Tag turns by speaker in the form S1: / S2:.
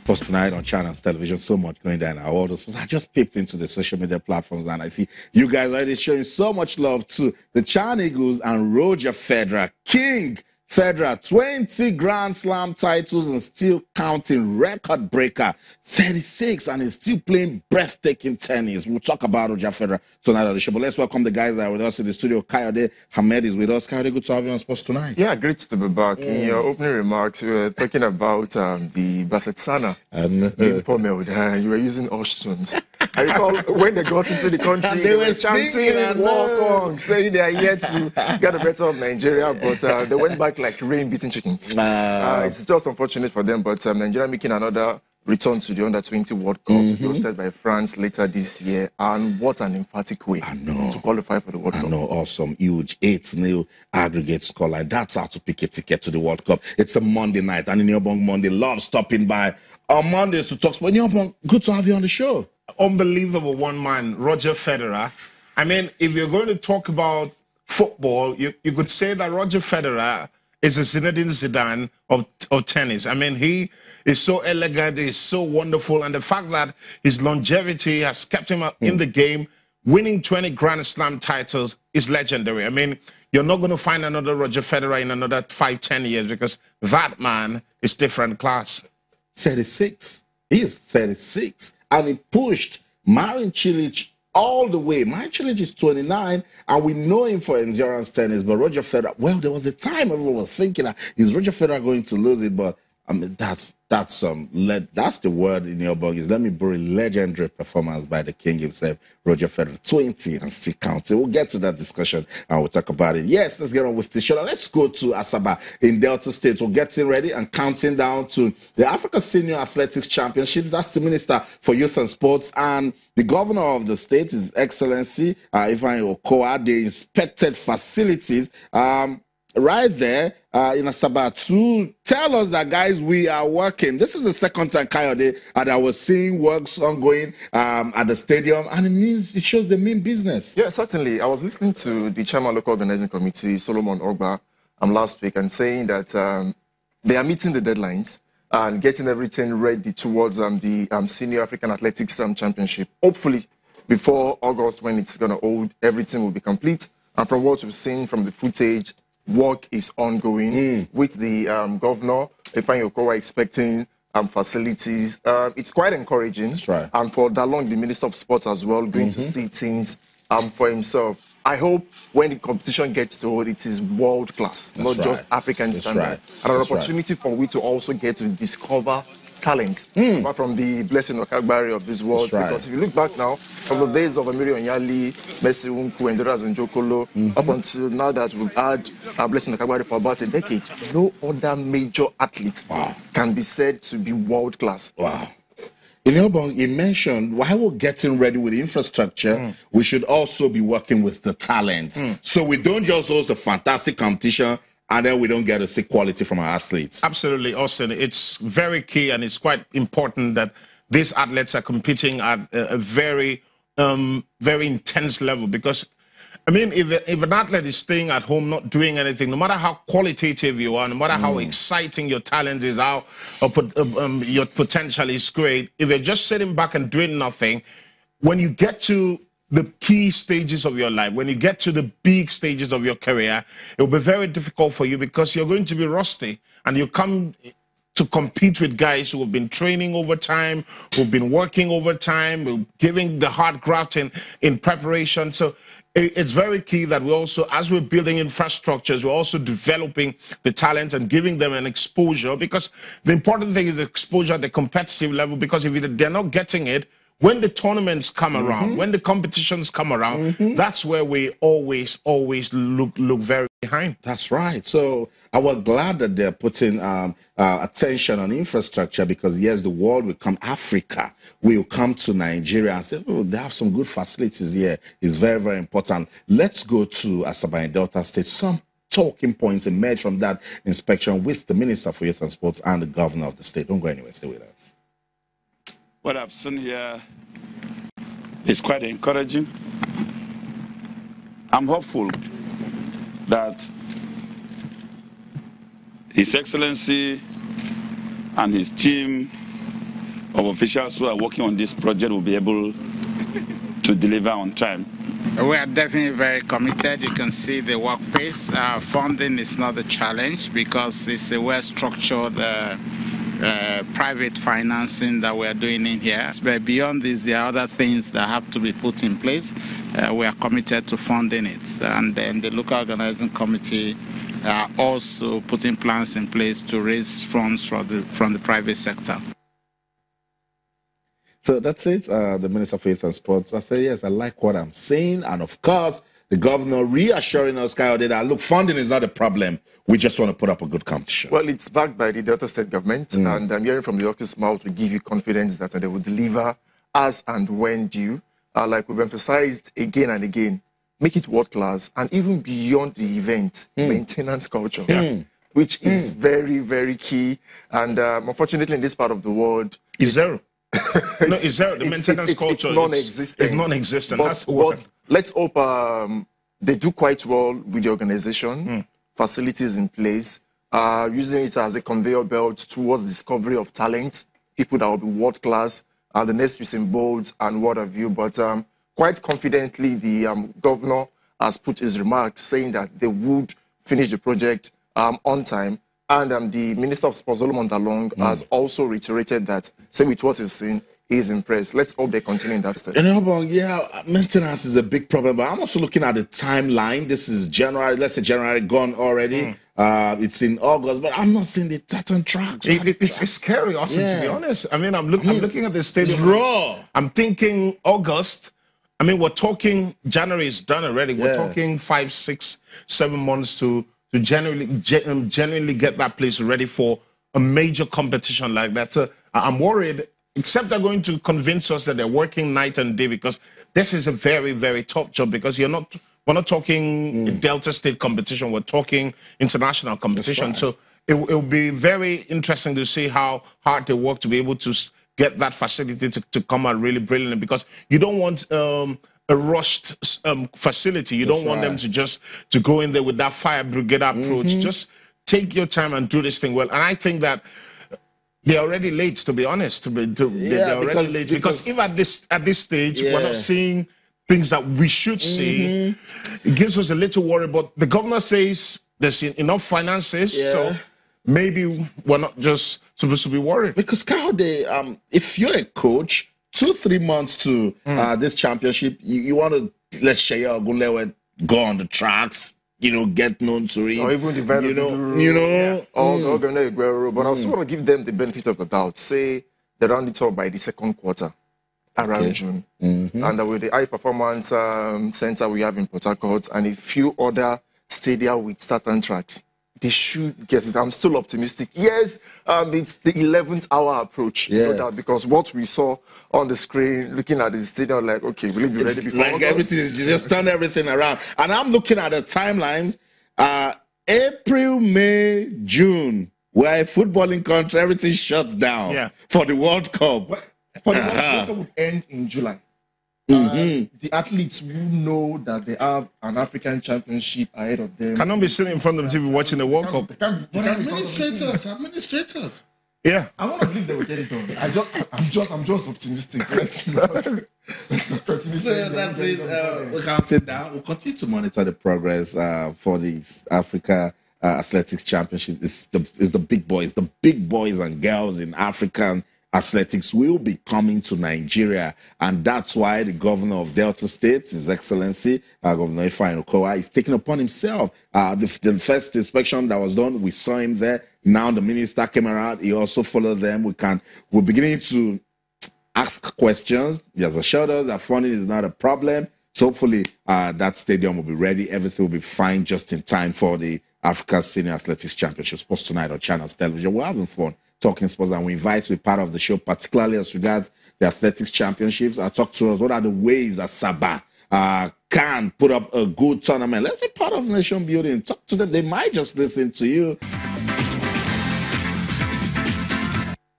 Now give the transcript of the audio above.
S1: Post tonight on channels, television, so much going down in our world. I just peeped into the social media platforms and I see you guys already showing so much love to the Chan Eagles and Roger Federer, King Federer, 20 Grand Slam titles and still counting, record breaker, 36, and he's still playing breathtaking tennis. We'll talk about Roger Federer tonight on the show. But let's welcome the guys that are with us in the studio. Kayode Hamed is with us. Kayode, good to have you on Sports Tonight.
S2: Yeah, great to be back. In your opening remarks, we were talking about the Basetsana being pommeled. You were using Oshtunes. I recall when they got into the country, they were chanting war songs, saying they are here to get the better of Nigeria, but they went back like rain-beaten chickens. It's just unfortunate for them, but Nigeria making another return to the Under-20 World Cup to be hosted by France later this year. And what an emphatic way to qualify for the World Cup.
S1: I know, awesome, huge 8-0 aggregate scoreline. That's how to pick a ticket to the World Cup. It's a Monday night, and in Yobong Monday, love stopping by on Mondays to talk sport. Yobong, good to have you on the show.
S3: Unbelievable one man, Roger Federer. I mean, if you're going to talk about football, you could say that Roger Federer is a Zinedine Zidane of tennis. I mean, he is so elegant, he's so wonderful, and the fact that his longevity has kept him in the game, winning 20 Grand Slam titles is legendary. I mean, you're not going to find another Roger Federer in another 5-10 years because that man is different class.
S1: 36. He is 36. And he pushed Marin Cilic all the way. Marin Cilic is 29, and we know him for endurance tennis. But Roger Federer, well, there was a time everyone was thinking, is Roger Federer going to lose it? But I mean, that's the word in your book. Is let me borrow legendary performance by the king himself, Roger Federer, 20 and still counting. We'll get to that discussion and we'll talk about it. Yes, let's get on with the show. Now, let's go to Asaba in Delta State. We're getting ready and counting down to the Africa Senior Athletics Championships. That's the Minister for Youth and Sports and the Governor of the state, His Excellency Ifeanyi Okowa. They inspected facilities right there in Asaba to tell us that, guys, we are working. This is the second time, Kayode, and I was seeing works ongoing at the stadium, and it shows the main business.
S2: Yeah, certainly. I was listening to the Chairman Local Organizing Committee, Solomon Ogba, last week, and saying that they are meeting the deadlines and getting everything ready towards the Senior African Athletics Championship. Hopefully, before August, when it's going to hold, everything will be complete. And from what we've seen from the footage, work is ongoing with the governor, Ifeanyi Okowa, expecting facilities. It's quite encouraging.
S1: That's right.
S2: And for Dalong, the Minister of Sports as well, going to see things for himself. I hope when the competition gets to hold, it is world class, not just African standard. And an opportunity for we to also get to discover talent, apart from the Blessing Okagbari of this world. Because if you look back now, from the days of Emilio Onyali, Messi Unku, and Doras Njokolo, up until now that we've had Blessing Okagbari for about a decade, no other major athlete can be said to be world class.
S1: Wow. In Yobong, you mentioned while we're getting ready with the infrastructure, we should also be working with the talent. So we don't just host a fantastic competition and then we don't get to see quality from our athletes.
S3: Absolutely, Austin. It's very key and it's quite important that these athletes are competing at a very, very intense level because, I mean, if an athlete is staying at home, not doing anything, no matter how qualitative you are, no matter how exciting your talent is, how your potential is great, if you're just sitting back and doing nothing, when you get to the key stages of your life, when you get to the big stages of your career, it will be very difficult for you because you're going to be rusty and you come to compete with guys who have been training over time, who've been working over time, giving the hard graft in preparation. So it's very key that we also, as we're building infrastructures, we're also developing the talent and giving them an exposure, because the important thing is exposure at the competitive level, because if they're not getting it, when the tournaments come around, when the competitions come around, that's where we always look very behind.
S1: That's right. So I was glad that they're putting attention on infrastructure because, yes, the world will come, Africa will come to Nigeria and say, oh, they have some good facilities here. It's very, very important. Let's go to Asaba in Delta State. Some talking points emerge from that inspection with the Minister for Youth and Sports and the Governor of the state. Don't go anywhere. Stay with us.
S4: What I've seen here is quite encouraging. I'm hopeful that His Excellency and his team of officials who are working on this project will be able to deliver on time?
S5: We are definitely very committed. You can see the work pace. Funding is not a challenge because it's a well-structured private financing that we are doing in here. But beyond this, there are other things that have to be put in place. We are committed to funding it. And then the local organizing committee are also putting plans in place to raise funds from the private sector.
S1: So that's it. The Minister of Youth and Sports. I say, yes, I like what I'm saying. And of course, the governor reassuring us, Kayode, that look, funding is not a problem. We just want to put up a good competition.
S2: Well, it's backed by the Delta State government. And I'm hearing from the doctor's mouth to give you confidence that they will deliver as and when due. Like we've emphasized again and again, make it world class. And even beyond the event, maintenance culture, which is very, very key. And unfortunately, in this part of the world,
S3: it's zero. No, it's zero. The maintenance culture
S2: is non-existent.
S3: It's non-existent.
S2: But let's hope they do quite well with the organization, facilities in place, using it as a conveyor belt towards discovery of talent, people that will be world class, the next Usain Bolt and what have you. But quite confidently, the governor has put his remarks saying that they would finish the project on time. And the Minister of Sports, Solomon Dalong, has also reiterated that, same with what he's saying, he's impressed. Let's hope they continue in that step.
S1: Yeah, maintenance is a big problem, but I'm also looking at the timeline. This is January, let's say January gone already. It's in August, but I'm not seeing the Titan tracks.
S3: It's scary, Austin, to be honest. I mean, I'm looking at the stadium.
S1: It's raw.
S3: I'm thinking August. I mean, we're talking January is done already. We're talking 5, 6, 7 months to genuinely get that place ready for a major competition like that. So I'm worried, except they're going to convince us that they're working night and day, because this is a very, very tough job, because we're not talking Delta State competition, we're talking international competition. Right. So it will be very interesting to see how hard they work to be able to get that facility to come out really brilliant, because you don't want a rushed facility. You don't want them to go in there with that fire brigade approach. Just take your time and do this thing well. And I think that they're already late, to be honest. They're already late, because if at this stage we're not seeing things that we should see, it gives us a little worry. But the governor says there's enough finances, so maybe we're not just supposed to be worried.
S1: Because Kayode, if you're a coach, 2-3 months to this championship, you want to let Shea Ogunlewe go on the tracks, get known to it.
S2: Or even develop But I also want to give them the benefit of the doubt. Say they round it up by the second quarter, around June. And with the high performance center we have in Port Harcourt and a few other stadia with starting tracks, they should get it. I'm still optimistic. Yes, it's the 11th hour approach. No doubt, because what we saw on the screen, looking at the stadium, like, okay, will it be ready before
S1: like everything is just turn everything around. And I'm looking at the timelines. April, May, June. We're a footballing country. Everything shuts down for the World Cup.
S2: For the World Cup would end in July. The athletes who know that they have an African championship ahead of them
S3: cannot be sitting in front of the TV watching the World Cup.
S1: But administrators.
S3: Yeah,
S2: I want to believe they will get it done. I'm just optimistic. Let's continue.
S1: So that's it. We'll count it down. We'll continue to monitor the progress for the Africa Athletics Championship. It's the big boys. The big boys and girls in African athletics will be coming to Nigeria, and that's why the governor of Delta State, His Excellency Governor Ifeanyi Okowa, is taking upon himself the first inspection that was done. We saw him there. Now the minister came around. He also followed them. We're beginning to ask questions. He has assured us that funding is not a problem. So hopefully that stadium will be ready. Everything will be fine just in time for the Africa Senior Athletics Championship. Sports Tonight on Channels Television. We're having fun talking sports, and we invite you to be part of the show, particularly as regards the athletics championships. Talk to us. What are the ways that Sabah can put up a good tournament? Let's be part of nation building. Talk to them. They might just listen to you.